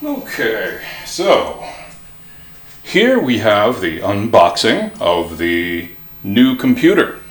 Okay, so here we have the unboxing of the new computer,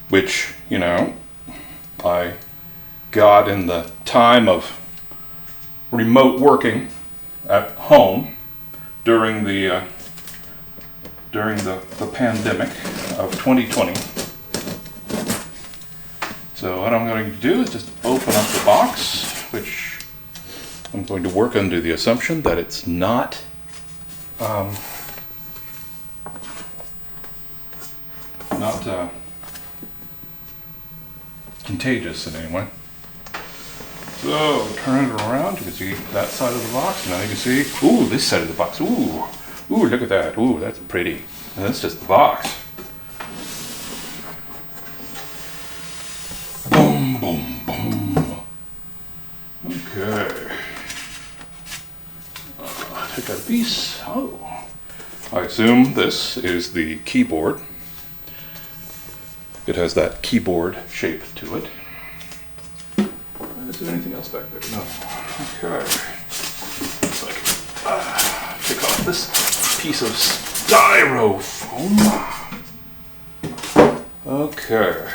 which, I got in the time of remote working at home during the pandemic of 2020. So what I'm going to do is just open up the box, which I'm going to work under the assumption that it's not contagious in any way. So turn it around. You can see that side of the box. Now you can see, ooh, this side of the box. Ooh, look at that. Ooh, that's pretty. And that's just the box. Boom, boom, boom. Okay. Take out a piece. Oh, I assume this is the keyboard. It has that keyboard shape to it. Is there anything else back there? No. Okay. Looks like take off this piece of styrofoam. Okay.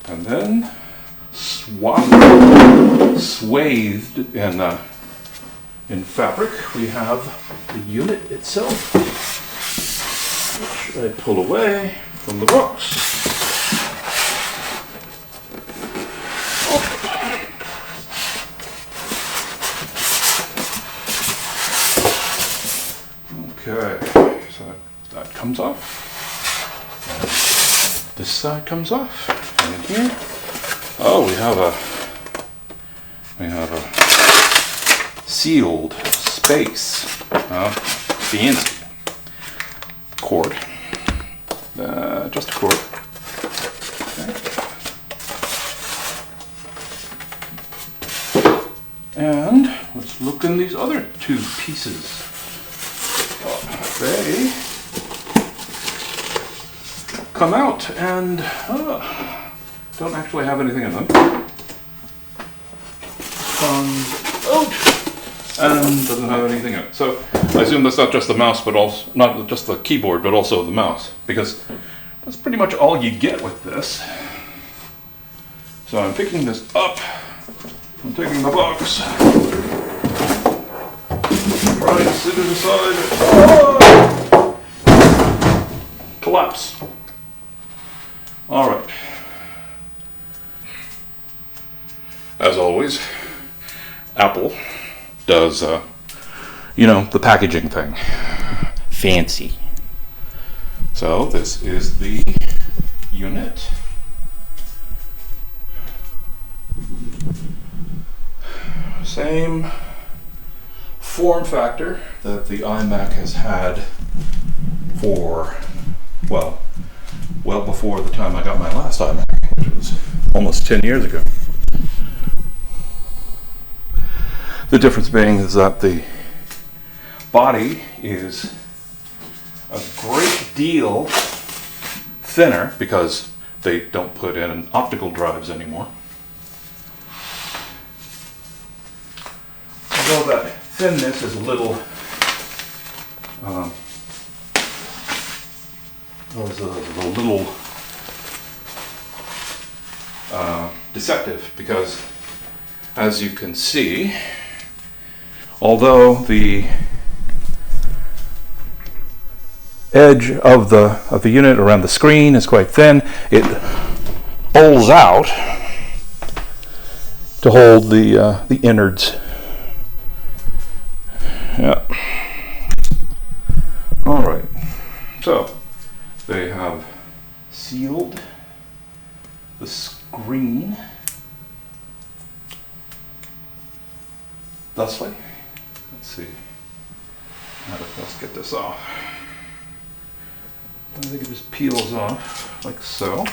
And then swathed in fabric, we have the unit itself, which I pull away from the box. Okay, so that comes off. And this side comes off. And in here, oh, we have a sealed space. Fancy cord. Just a cord. Okay. And let's look in these other two pieces. They come out and don't actually have anything in them. Comes out and doesn't have anything in it. So I assume that's not just the mouse, but also not just the keyboard, but also the mouse, because that's pretty much all you get with this. So I'm picking this up. I'm taking the box. Trying to sit it aside. Oh! Collapse. All right. As always, Apple does, the packaging thing. Fancy. So this is the unit. Same form factor that the iMac has had for, well before the time I got my last iMac, which was almost 10 years ago. The difference being is that the body is a great deal thinner because they don't put in optical drives anymore. Although that thinness is a little deceptive, because as you can see, although the edge of the unit around the screen is quite thin, it bowls out to hold the innards. Yeah. All right. So they have sealed the screen thusly. Let's see. Let's get this off. I think it just peels off like so.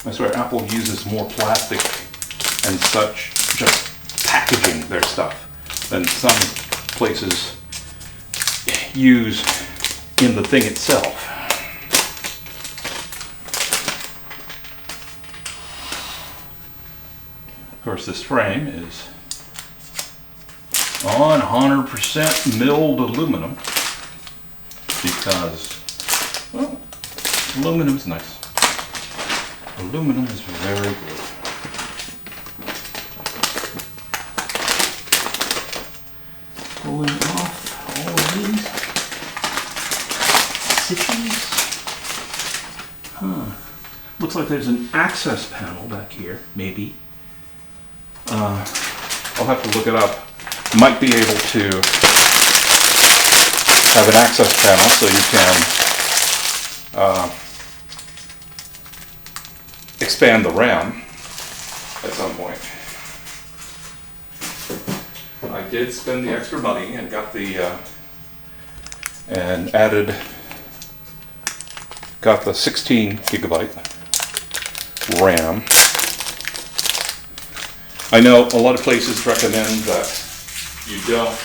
I swear Apple uses more plastic and such just packaging their stuff than some places use in the thing itself. Of course, this frame is on 100% milled aluminum because, well, aluminum's nice. Aluminum is very good. Pulling off all of these stitches. Huh. Looks like there's an access panel back here, maybe. I'll have to look it up. Might be able to have an access panel so you can expand the RAM at some point. I did spend the extra money and got the and got the 16 gigabyte RAM. I know a lot of places recommend that you don't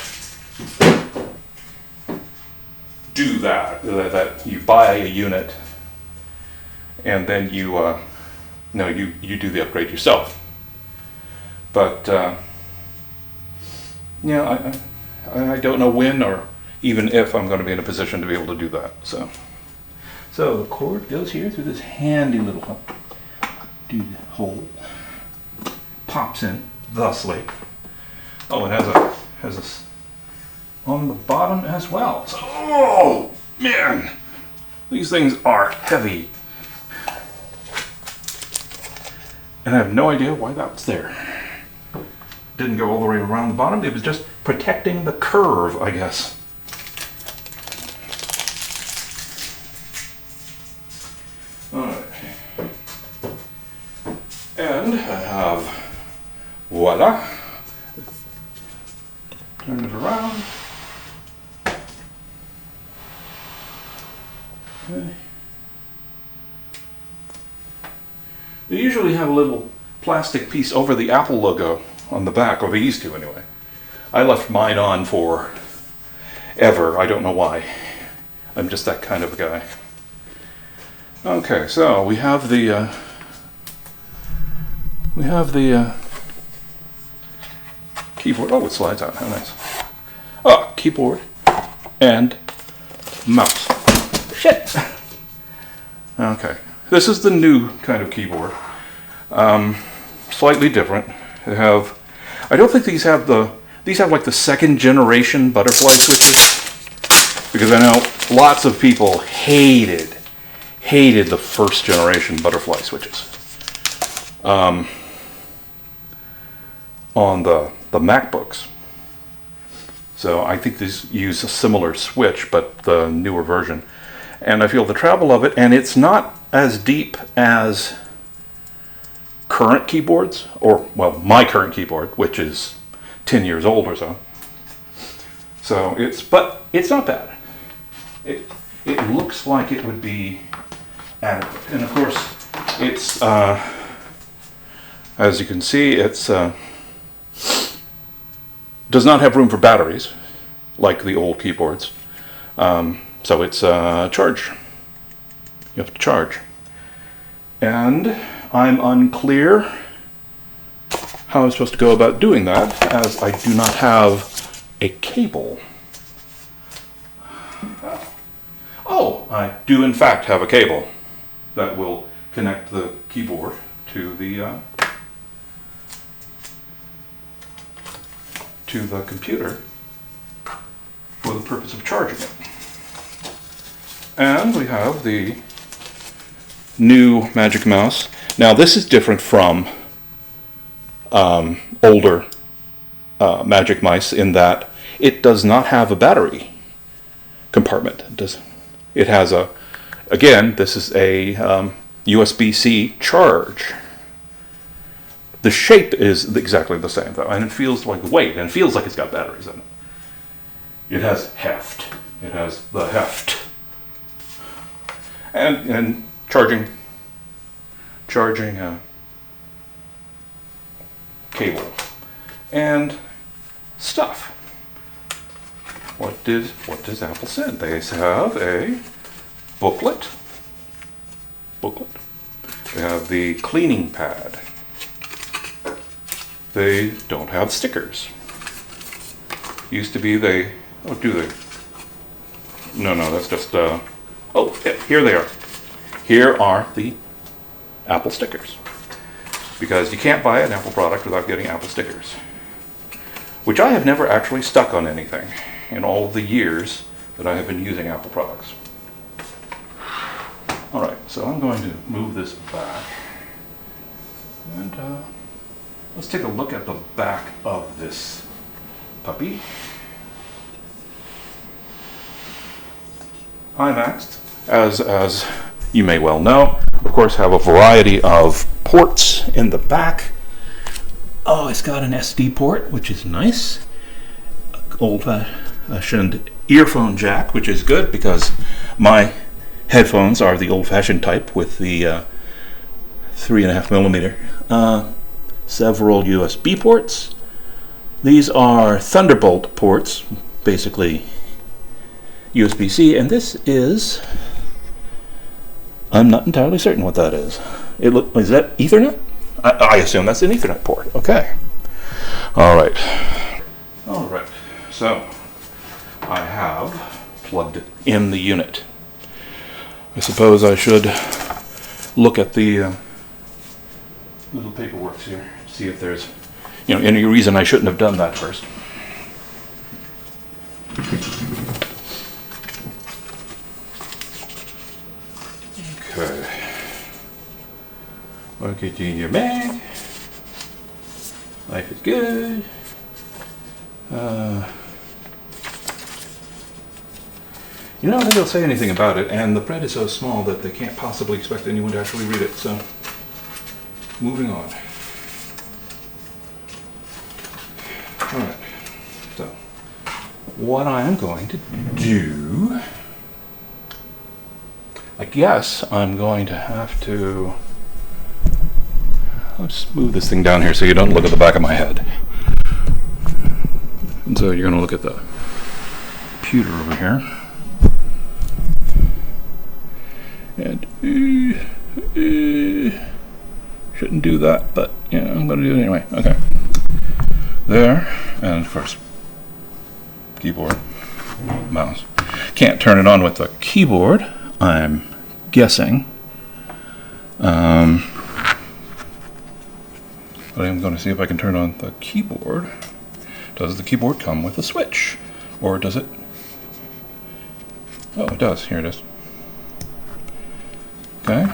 do that, that you buy a unit and then you do the upgrade yourself. But I don't know when or even if I'm going to be in a position to be able to do that. So the cord goes here through this handy little hole, pops in thusly. Oh, it has a on the bottom as well. So, oh man, these things are heavy, and I have no idea why that was there. Didn't go all the way around the bottom. It was just protecting the curve, I guess. Alright. And I have, voila. Turn it around. Okay. They usually have a little plastic piece over the Apple logo on the back, or they used to anyway. I left mine on for ever. I don't know why. I'm just that kind of a guy. Okay, so we have the keyboard. Oh, it slides out. How nice. Oh, keyboard and mouse. Shit. Okay, this is the new kind of keyboard. Slightly different. They have. I don't think these have like the second generation butterfly switches, because I know lots of people hated the first generation butterfly switches on the MacBooks. So I think these use a similar switch, but the newer version. And I feel the travel of it, and it's not as deep as current keyboards, or, well, my current keyboard, which is 10 years old or so. So but it's not bad. It looks like it would be adequate. And of course, it's, as you can see, it's, does not have room for batteries, like the old keyboards. So it's charge. You have to charge. And I'm unclear how I'm supposed to go about doing that, as I do not have a cable. Oh, I do in fact have a cable that will connect the keyboard to the computer for the purpose of charging it. And we have the new Magic Mouse. Now this is different from older Magic Mice in that it does not have a battery compartment. It has a, again, this is a USB-C charge. The shape is exactly the same though, and it feels like weight, and it feels like it's got batteries in it. It has heft. It has the heft. And charging cable and stuff. What does Apple send? They have a booklet. They have the cleaning pad. they don't have stickers. Used to be they, oh, do they? No, that's just, oh, yeah, here they are. Here are the Apple stickers. Because you can't buy an Apple product without getting Apple stickers. Which I have never actually stuck on anything in all of the years that I have been using Apple products. Alright, so I'm going to move this back. And let's take a look at the back of this puppy. iMacs, as you may well know, of course, have a variety of ports in the back. Oh, it's got an SD port, which is nice. Old-fashioned earphone jack, which is good because my headphones are the old-fashioned type with the 3.5 millimeter. Several USB ports. These are Thunderbolt ports, basically USB-C, and this is, I'm not entirely certain what that is. Is that Ethernet? I assume that's an Ethernet port. Okay. All right. So I have plugged in the unit. I suppose I should look at the little paperwork here, see if there's, any reason I shouldn't have done that first. Okay. Look at you in your bag. Life is good. I don't think they'll say anything about it, and the print is so small that they can't possibly expect anyone to actually read it, so moving on. Alright, so what I am going to do, I guess I'm going to have to, let's move this thing down here so you don't look at the back of my head. And so you're going to look at the computer over here. And shouldn't do that, but I'm going to do it anyway. Okay. There, and of course, keyboard, mouse. Can't turn it on with the keyboard, I'm guessing. But I'm going to see if I can turn on the keyboard. Does the keyboard come with a switch? Or does it? Oh, it does. Here it is. Okay.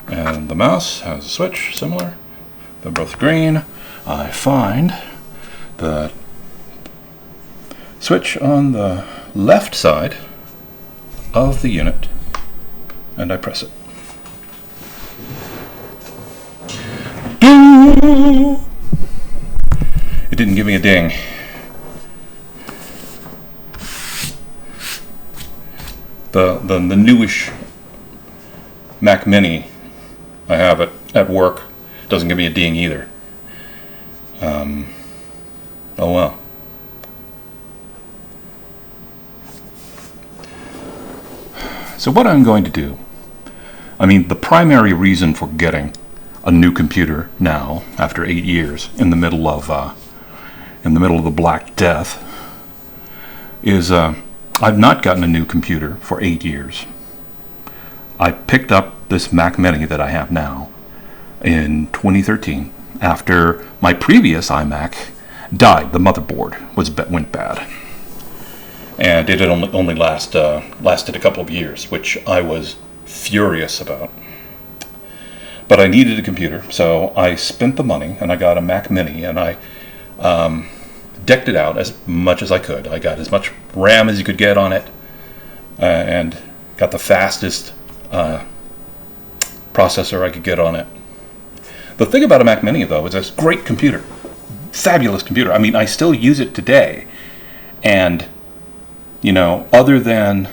And the mouse has a switch similar. They're both green. I find the switch on the left side of the unit and I press it. Ding! It didn't give me a ding. The newish Mac Mini I have it at work doesn't give me a ding either. Oh well. So what I'm going to do, the primary reason for getting a new computer now, after 8 years, in the middle of the Black Death, is I've not gotten a new computer for 8 years. I picked up this Mac Mini that I have now in 2013 after my previous iMac died. The motherboard went bad, and it had only lasted a couple of years, which I was furious about. But I needed a computer, so I spent the money and I got a Mac Mini, and I decked it out as much as I could. I got as much RAM as you could get on it, and got the fastest processor I could get on it. The thing about a Mac Mini, though, is it's a great computer. Fabulous computer. I still use it today. And, other than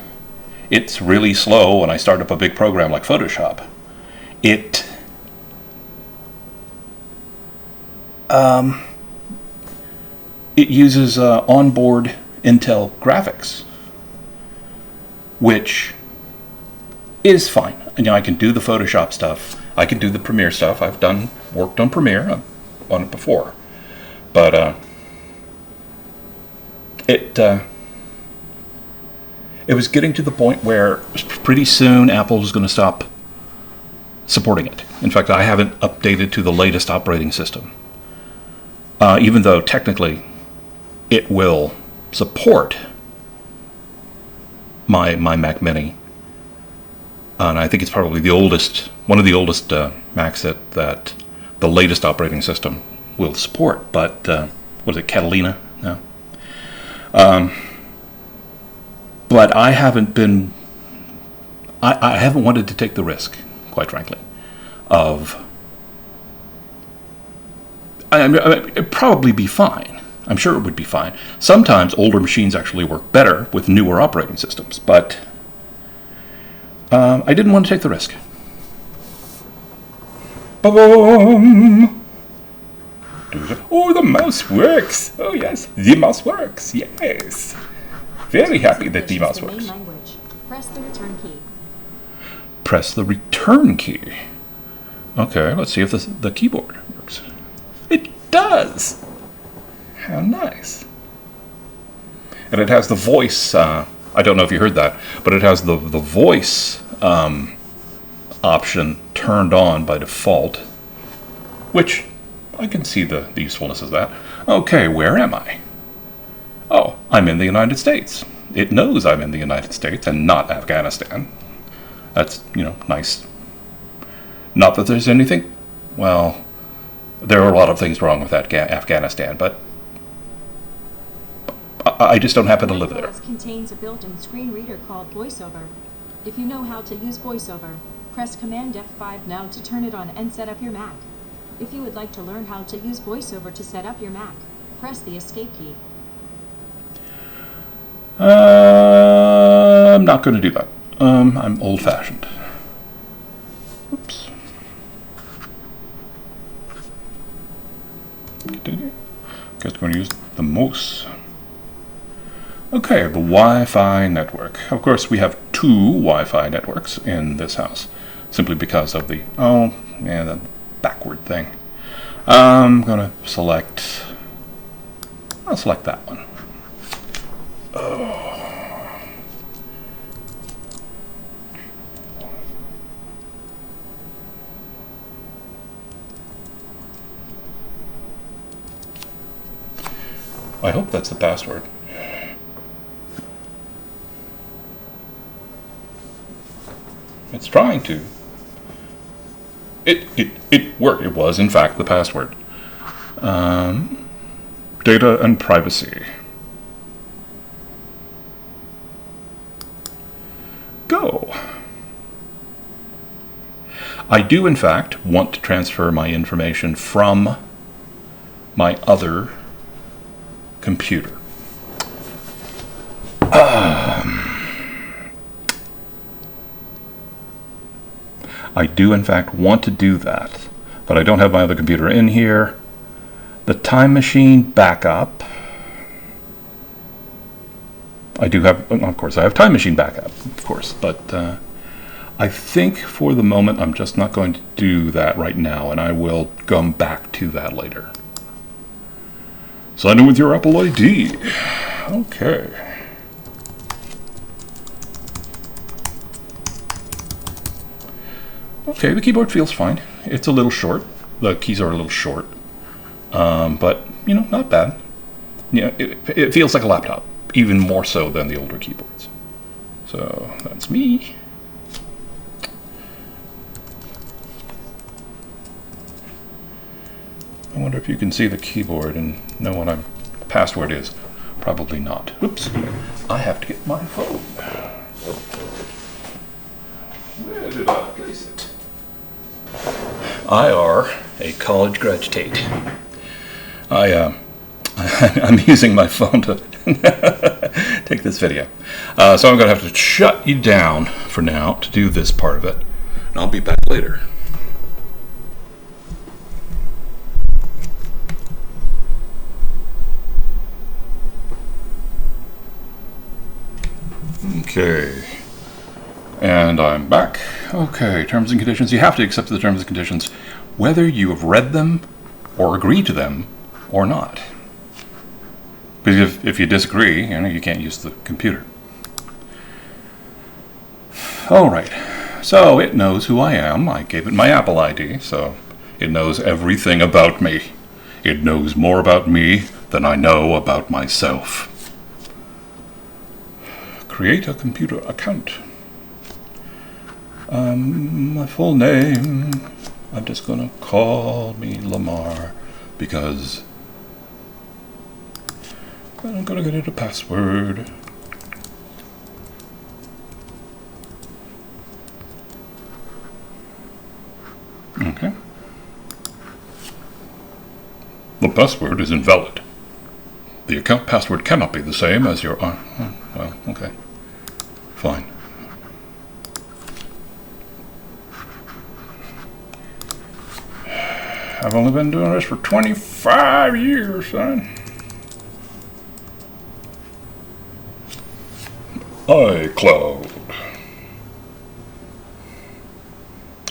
it's really slow when I start up a big program like Photoshop, it uses onboard Intel graphics, which is fine. I can do the Photoshop stuff. I can do the Premiere stuff. I've worked on Premiere. I'm on it before. But it was getting to the point where pretty soon Apple was going to stop supporting it. In fact, I haven't updated to the latest operating system, even though technically it will support my Mac Mini. And I think it's probably one of the oldest Macs that the latest operating system will support. But what is it, Catalina? No. But I haven't wanted to take the risk, quite frankly, of. It'd probably be fine. I'm sure it would be fine. Sometimes older machines actually work better with newer operating systems, but I didn't want to take the risk. Ba-boom! Oh, the mouse works! Oh yes, the mouse works, yes! Very happy that the mouse works. Press the return key. Press the return key. Okay, let's see if the keyboard works. It does! How nice. And it has the voice, I don't know if you heard that, but it has the voice option turned on by default, which I can see the usefulness of that. Okay, where am I? Oh, I'm in the United States. It knows I'm in the United States and not Afghanistan. That's, nice. Not that there's anything, well, there are a lot of things wrong with Afghanistan, but I just don't happen to live there. It contains a built-in screen reader called VoiceOver. If you know how to use VoiceOver, press Command F5 now to turn it on and set up your Mac. If you would like to learn how to use VoiceOver to set up your Mac, press the Escape key. I'm not going to do that. I'm old-fashioned. Oops. Continue. Guess we're going to use the mouse. Okay, the Wi-Fi network. Of course, we have two Wi-Fi networks in this house, simply because of the the backward thing. I'm going to select. I'll select that one. I hope that's the password. It's trying to. It worked. It was, in fact, the password. Data and privacy. Go. I do, in fact, want to transfer my information from my other computer. I do, in fact, want to do that, but I don't have my other computer in here. The Time Machine backup. I do have, of course, I have Time Machine backup, of course, but I think for the moment I'm just not going to do that right now, and I will come back to that later. Sign in with your Apple ID. Okay. Okay, the keyboard feels fine. It's a little short. The keys are a little short. But, not bad. It feels like a laptop, even more so than the older keyboards. So, that's me. I wonder if you can see the keyboard and know what my password is. Probably not. Oops. I have to get my phone. Where did I place it? I are a college graduate. I'm using my phone to take this video. So I'm going to have to shut you down for now to do this part of it. And I'll be back later. Okay. And I'm back. Okay, terms and conditions. You have to accept the terms and conditions, whether you have read them or agree to them or not. Because if you disagree, you can't use the computer. All right, so it knows who I am. I gave it my Apple ID, so it knows everything about me. It knows more about me than I know about myself. Create a computer account. My full name, I'm just gonna call me Lamar because I'm gonna get it a password. Okay. The password is invalid. The account password cannot be the same as your... well, okay. Fine. I've only been doing this for 25 years, son. iCloud.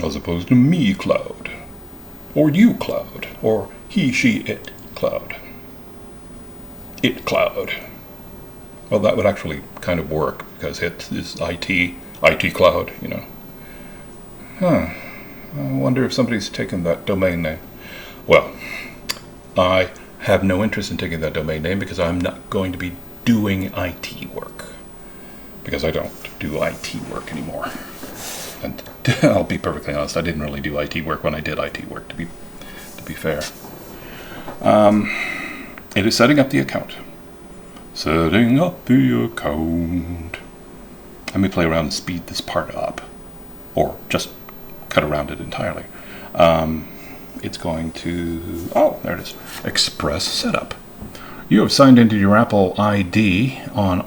As opposed to me cloud. Or you cloud. Or he, she, it cloud. It cloud. Well, that would actually kind of work because it is IT cloud, Huh. I wonder if somebody's taken that domain name. Well, I have no interest in taking that domain name because I'm not going to be doing IT work. Because I don't do IT work anymore. And I'll be perfectly honest, I didn't really do IT work when I did IT work, to be fair. It is setting up the account. Setting up the account. Let me play around and speed this part up. Or just cut around it entirely. It's going to... Oh, there it is. Express setup. You have signed into your Apple ID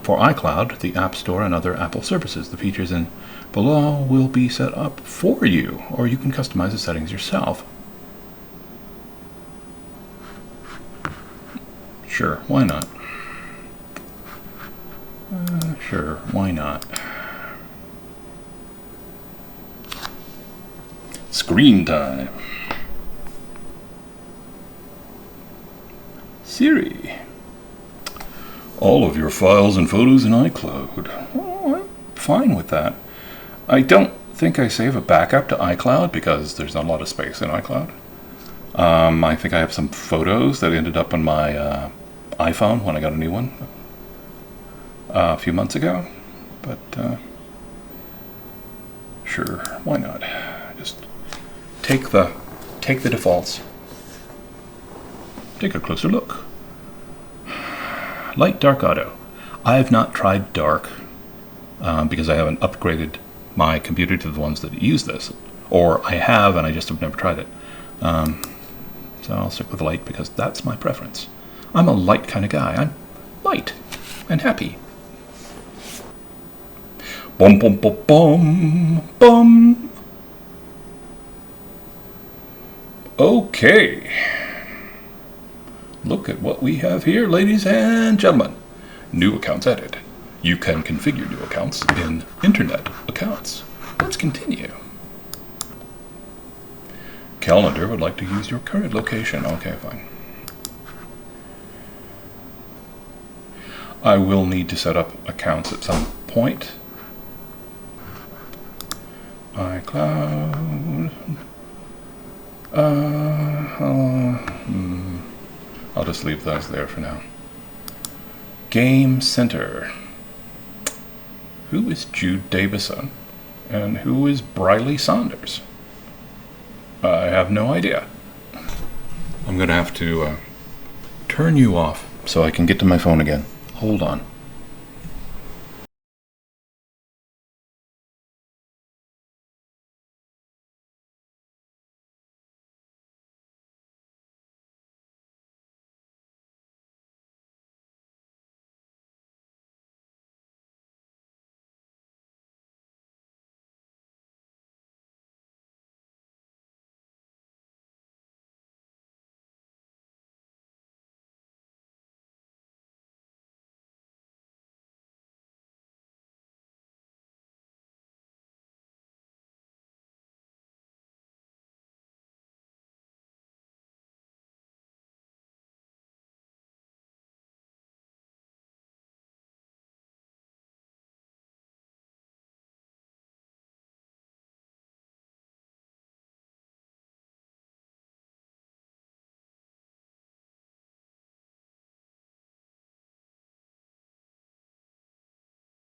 for iCloud, the App Store, and other Apple services. The features in below will be set up for you, or you can customize the settings yourself. Sure, why not? Sure, why not? Screen time. Siri. All of your files and photos in iCloud. Oh, I'm fine with that. I don't think I save a backup to iCloud because there's not a lot of space in iCloud. I think I have some photos that ended up on my iPhone when I got a new one a few months ago. But sure, why not? Just take the defaults. Take a closer look. Light dark auto. I have not tried dark because I haven't upgraded my computer to the ones that use this, or I have and I just have never tried it. So I'll stick with light because that's my preference. I'm a light kind of guy. I'm light and happy. Bum bum bum bum bum. Okay. Look at what we have here, ladies and gentlemen. New accounts added. You can configure new accounts in Internet accounts. Let's continue. Calendar would like to use your current location. Okay, fine. I will need to set up accounts at some point. iCloud. I'll just leave those there for now. Game Center. Who is Jude Davison? And who is Briley Saunders? I have no idea. I'm going to have to turn you off so I can get to my phone again. Hold on.